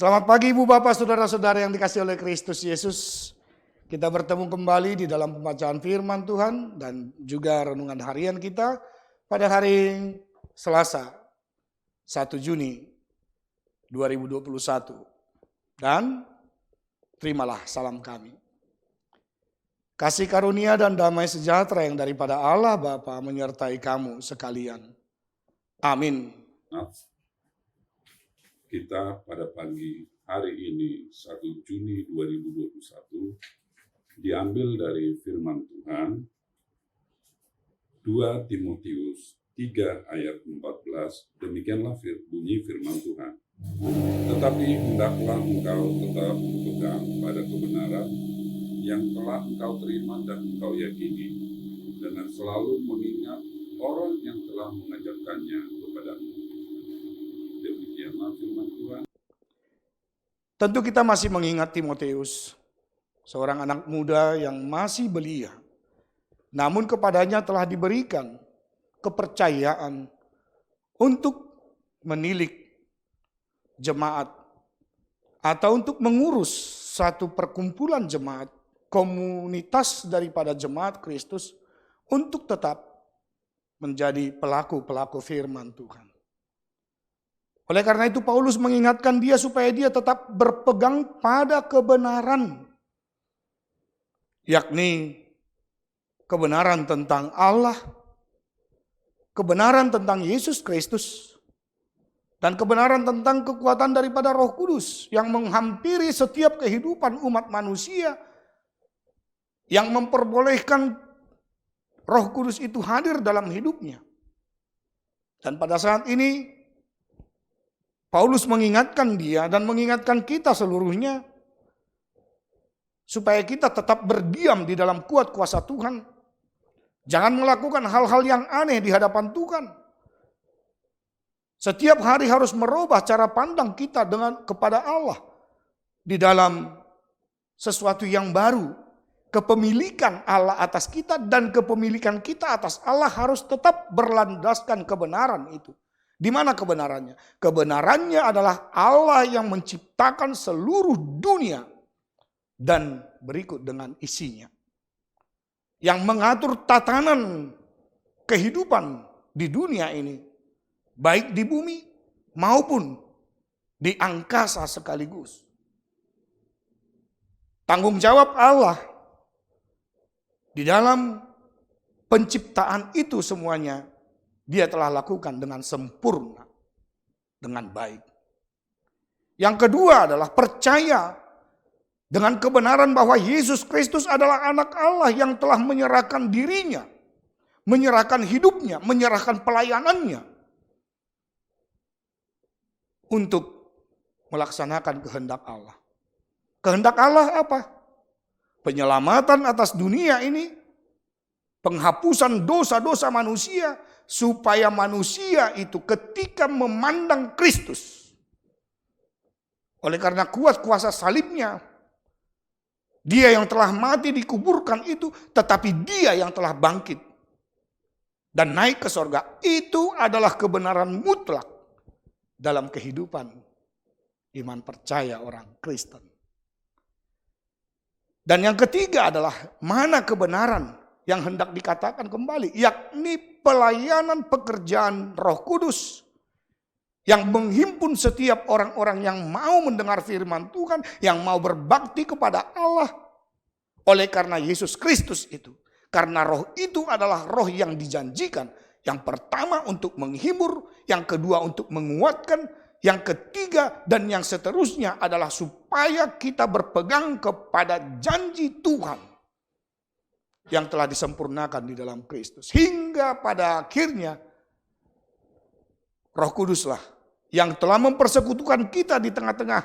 Selamat pagi Ibu Bapak Saudara-saudara yang dikasihi oleh Kristus Yesus. Kita bertemu kembali di dalam pembacaan firman Tuhan dan juga renungan harian kita pada hari Selasa 1 Juni 2021. Dan terimalah salam kami. Kasih karunia dan damai sejahtera yang daripada Allah Bapa menyertai kamu sekalian. Amin. Kita pada pagi hari ini 1 Juni 2021 diambil dari firman Tuhan 2 Timotius 3 ayat 14. Demikianlah bunyi firman Tuhan. Tetapi hendaklah engkau tetap berpegang pada kebenaran yang telah engkau terima dan engkau yakini, dengan selalu mengingat orang yang telah mengajarkannya kepadamu. Demikianlah firman Tuhan. Tentu kita masih mengingat Timotius, seorang anak muda yang masih belia. Namun kepadanya telah diberikan kepercayaan untuk menilik jemaat atau untuk mengurus satu perkumpulan jemaat, komunitas daripada jemaat Kristus untuk tetap menjadi pelaku-pelaku firman Tuhan. Oleh karena itu Paulus mengingatkan dia supaya dia tetap berpegang pada kebenaran. Yakni kebenaran tentang Allah, kebenaran tentang Yesus Kristus, dan kebenaran tentang kekuatan daripada Roh Kudus yang menghampiri setiap kehidupan umat manusia, yang memperbolehkan Roh Kudus itu hadir dalam hidupnya. Dan pada saat ini Paulus mengingatkan dia dan mengingatkan kita seluruhnya supaya kita tetap berdiam di dalam kuat kuasa Tuhan. Jangan melakukan hal-hal yang aneh di hadapan Tuhan. Setiap hari harus merubah cara pandang kita kepada Allah di dalam sesuatu yang baru. Kepemilikan Allah atas kita dan kepemilikan kita atas Allah harus tetap berlandaskan kebenaran itu. Di mana kebenarannya? Kebenarannya adalah Allah yang menciptakan seluruh dunia dan berikut dengan isinya. Yang mengatur tatanan kehidupan di dunia ini, baik di bumi maupun di angkasa sekaligus. Tanggung jawab Allah di dalam penciptaan itu semuanya Dia telah lakukan dengan sempurna, dengan baik. Yang kedua adalah percaya dengan kebenaran bahwa Yesus Kristus adalah anak Allah yang telah menyerahkan dirinya, menyerahkan hidupnya, menyerahkan pelayanannya untuk melaksanakan kehendak Allah. Kehendak Allah apa? Penyelamatan atas dunia ini, penghapusan dosa-dosa manusia, supaya manusia itu ketika memandang Kristus, oleh karena kuat kuasa salibnya, dia yang telah mati dikuburkan itu, tetapi dia yang telah bangkit dan naik ke sorga. Itu adalah kebenaran mutlak dalam kehidupan iman percaya orang Kristen. Dan yang ketiga adalah mana kebenaran yang hendak dikatakan kembali, yakni pelayanan pekerjaan Roh Kudus yang menghimpun setiap orang-orang yang mau mendengar firman Tuhan, yang mau berbakti kepada Allah oleh karena Yesus Kristus itu. Karena roh itu adalah roh yang dijanjikan. Yang pertama untuk menghibur, yang kedua untuk menguatkan, yang ketiga dan yang seterusnya adalah supaya kita berpegang kepada janji Tuhan yang telah disempurnakan di dalam Kristus. Hingga pada akhirnya Roh Kuduslah yang telah mempersekutukan kita di tengah-tengah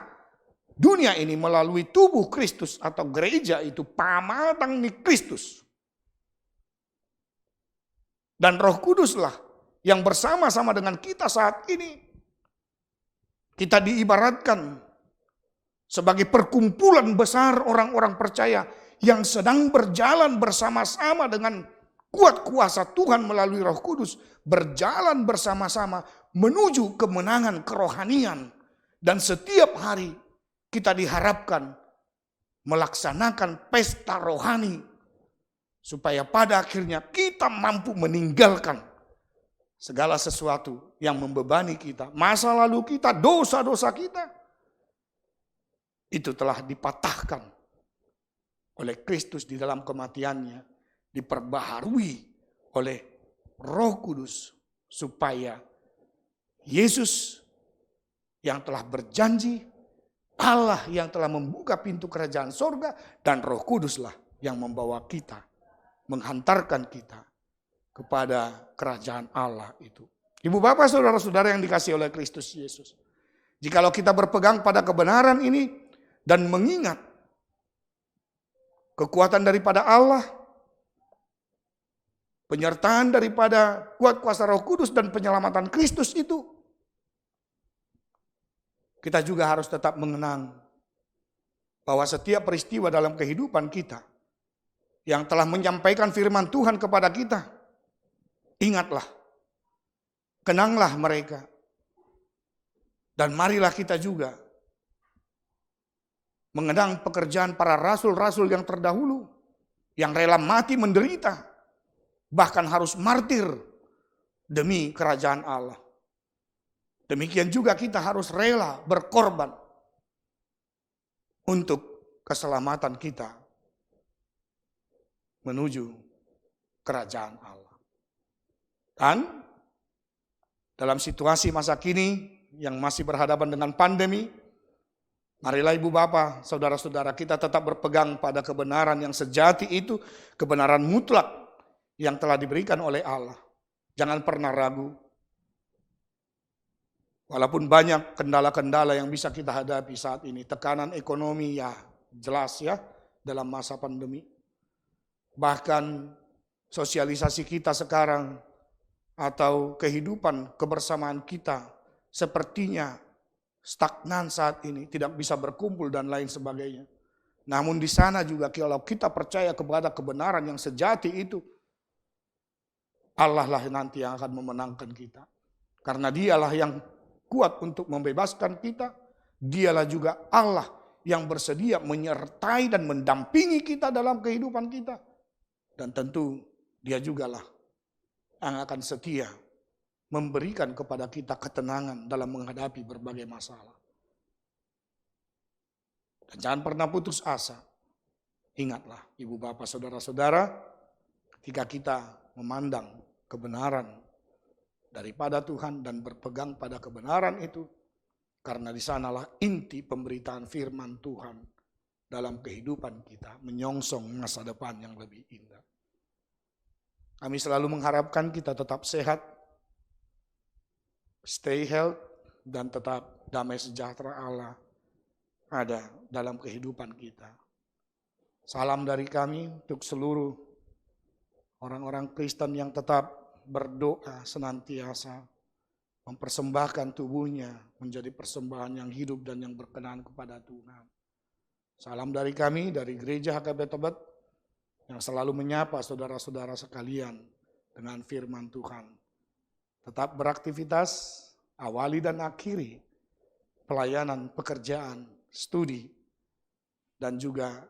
dunia ini melalui tubuh Kristus atau gereja itu, pamatang ni Kristus. Dan Roh Kuduslah yang bersama-sama dengan kita saat ini, kita diibaratkan sebagai perkumpulan besar orang-orang percaya yang sedang berjalan bersama-sama dengan kuat kuasa Tuhan melalui Roh Kudus, berjalan bersama-sama menuju kemenangan kerohanian. Dan setiap hari kita diharapkan melaksanakan pesta rohani supaya pada akhirnya kita mampu meninggalkan segala sesuatu yang membebani kita, masa lalu kita, dosa-dosa kita. Itu telah dipatahkan oleh Kristus di dalam kematiannya, diperbaharui oleh Roh Kudus supaya Yesus yang telah berjanji, Allah yang telah membuka pintu kerajaan sorga, dan Roh Kuduslah yang membawa kita, menghantarkan kita kepada kerajaan Allah itu. Ibu bapak saudara-saudara yang dikasihi oleh Kristus Yesus. Jikalau kita berpegang pada kebenaran ini dan mengingat kekuatan daripada Allah, penyertaan daripada kuat kuasa Roh Kudus dan penyelamatan Kristus itu, kita juga harus tetap mengenang bahwa setiap peristiwa dalam kehidupan kita yang telah menyampaikan firman Tuhan kepada kita, ingatlah, kenanglah mereka. Dan marilah kita juga mengenang pekerjaan para rasul-rasul yang terdahulu, yang rela mati menderita, bahkan harus martir demi kerajaan Allah. Demikian juga kita harus rela berkorban untuk keselamatan kita menuju kerajaan Allah. Dan dalam situasi masa kini yang masih berhadapan dengan pandemi, marilah ibu bapak, saudara-saudara kita tetap berpegang pada kebenaran yang sejati itu, kebenaran mutlak yang telah diberikan oleh Allah. Jangan pernah ragu. Walaupun banyak kendala-kendala yang bisa kita hadapi saat ini, tekanan ekonomi ya jelas ya dalam masa pandemi. Bahkan sosialisasi kita sekarang atau kehidupan kebersamaan kita sepertinya stagnan saat ini, tidak bisa berkumpul dan lain sebagainya. Namun di sana juga kalau kita percaya kepada kebenaran yang sejati itu, Allah lah nanti yang akan memenangkan kita. Karena dialah yang kuat untuk membebaskan kita, dialah juga Allah yang bersedia menyertai dan mendampingi kita dalam kehidupan kita. Dan tentu dia jugalah yang akan setia memberikan kepada kita ketenangan dalam menghadapi berbagai masalah. Dan jangan pernah putus asa. Ingatlah ibu bapak saudara-saudara, ketika kita memandang kebenaran daripada Tuhan dan berpegang pada kebenaran itu, karena di sanalah inti pemberitaan firman Tuhan dalam kehidupan kita, menyongsong masa depan yang lebih indah. Kami selalu mengharapkan kita tetap sehat, stay health, dan tetap damai sejahtera Allah ada dalam kehidupan kita. Salam dari kami untuk seluruh orang-orang Kristen yang tetap berdoa senantiasa, mempersembahkan tubuhnya menjadi persembahan yang hidup dan yang berkenan kepada Tuhan. Salam dari kami, dari Gereja HKB Tebet, yang selalu menyapa saudara-saudara sekalian dengan firman Tuhan. Tetap beraktivitas, awali dan akhiri pelayanan, pekerjaan, studi, dan juga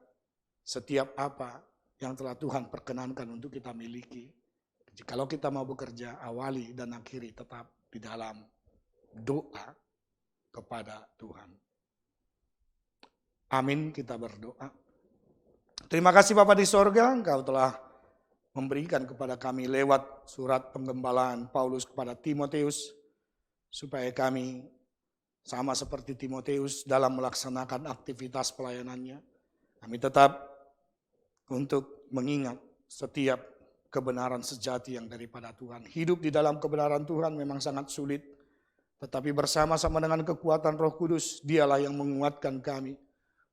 setiap apa yang telah Tuhan perkenankan untuk kita miliki. Kalau kita mau bekerja, awali dan akhiri tetap di dalam doa kepada Tuhan. Amin, kita berdoa. Terima kasih Bapa di sorga, Engkau telah memberikan kepada kami lewat surat penggembalaan Paulus kepada Timoteus, supaya kami sama seperti Timoteus dalam melaksanakan aktivitas pelayanannya. Kami tetap untuk mengingat setiap kebenaran sejati yang daripada Tuhan. Hidup di dalam kebenaran Tuhan memang sangat sulit. Tetapi bersama-sama dengan kekuatan Roh Kudus, dialah yang menguatkan kami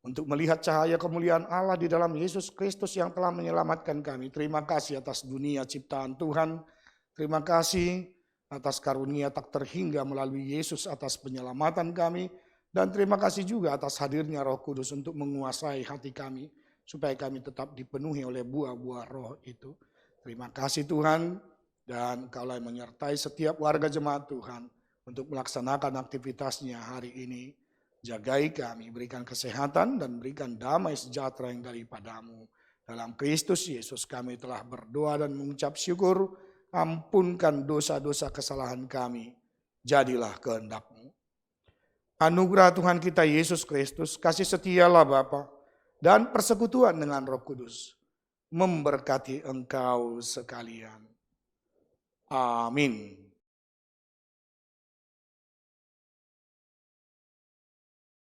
untuk melihat cahaya kemuliaan Allah di dalam Yesus Kristus yang telah menyelamatkan kami. Terima kasih atas dunia ciptaan Tuhan. Terima kasih atas karunia tak terhingga melalui Yesus atas penyelamatan kami. Dan terima kasih juga atas hadirnya Roh Kudus untuk menguasai hati kami, supaya kami tetap dipenuhi oleh buah-buah Roh itu. Terima kasih Tuhan, dan Engkaulah yang menyertai setiap warga jemaat Tuhan untuk melaksanakan aktivitasnya hari ini. Jagai kami, berikan kesehatan dan berikan damai sejahtera yang daripadamu. Dalam Kristus Yesus kami telah berdoa dan mengucap syukur. Ampunkan dosa-dosa kesalahan kami. Jadilah kehendak-Mu. Anugerah Tuhan kita Yesus Kristus, kasih setialah Bapa, dan persekutuan dengan Roh Kudus memberkati engkau sekalian. Amin.